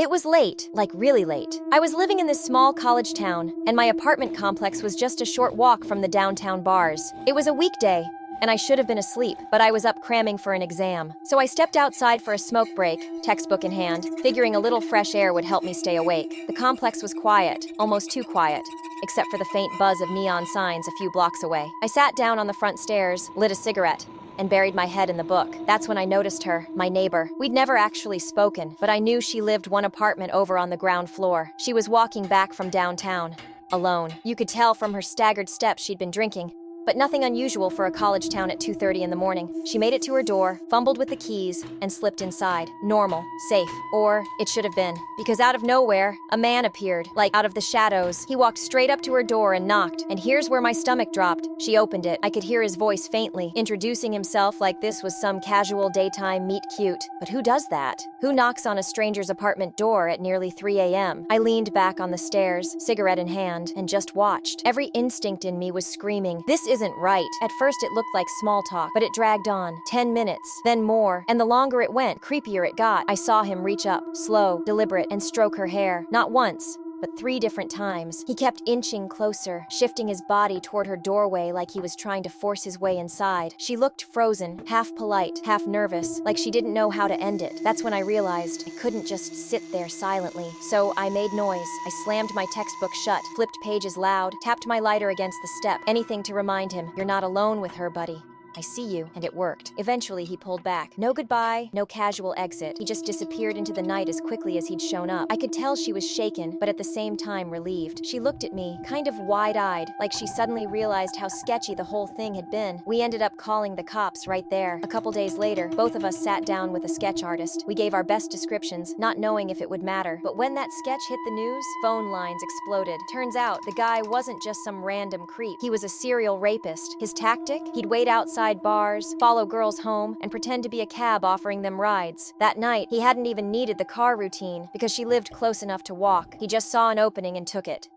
It was late, like really late. I was living in this small college town, and my apartment complex was just a short walk from the downtown bars. It was a weekday, and I should have been asleep, but I was up cramming for an exam. So I stepped outside for a smoke break, textbook in hand, figuring a little fresh air would help me stay awake. The complex was quiet, almost too quiet, except for the faint buzz of neon signs a few blocks away. I sat down on the front stairs, lit a cigarette, and buried my head in the book. That's when I noticed her, my neighbor. We'd never actually spoken, but I knew she lived one apartment over on the ground floor. She was walking back from downtown, alone. You could tell from her staggered steps she'd been drinking, but nothing unusual for a college town at 2:30 in the morning. She made it to her door, fumbled with the keys, and slipped inside. Normal, safe, or it should have been. Because out of nowhere, a man appeared, like out of the shadows. He walked straight up to her door and knocked, and here's where my stomach dropped. She opened it. I could hear his voice faintly, introducing himself like this was some casual daytime meet cute. But who does that? Who knocks on a stranger's apartment door at nearly 3 a.m.? I leaned back on the stairs, cigarette in hand, and just watched. Every instinct in me was screaming, "This isn't right." At first it looked like small talk, but it dragged on. 10 minutes, then more, and the longer it went, creepier it got. I saw him reach up, slow, deliberate, and stroke her hair. Not once, but 3 different times. He kept inching closer, shifting his body toward her doorway like he was trying to force his way inside. She looked frozen, half polite, half nervous, like she didn't know how to end it. That's when I realized I couldn't just sit there silently. So I made noise. I slammed my textbook shut, flipped pages loud, tapped my lighter against the step. Anything to remind him, "You're not alone with her, buddy. I see you," and it worked. Eventually, he pulled back. No goodbye, no casual exit. He just disappeared into the night as quickly as he'd shown up. I could tell she was shaken, but at the same time relieved. She looked at me, kind of wide-eyed, like she suddenly realized how sketchy the whole thing had been. We ended up calling the cops right there. A couple days later, both of us sat down with a sketch artist. We gave our best descriptions, not knowing if it would matter. But when that sketch hit the news, phone lines exploded. Turns out, the guy wasn't just some random creep. He was a serial rapist. His tactic? He'd wait outside bars, follow girls home, and pretend to be a cab offering them rides. That night, he hadn't even needed the car routine because she lived close enough to walk. He just saw an opening and took it.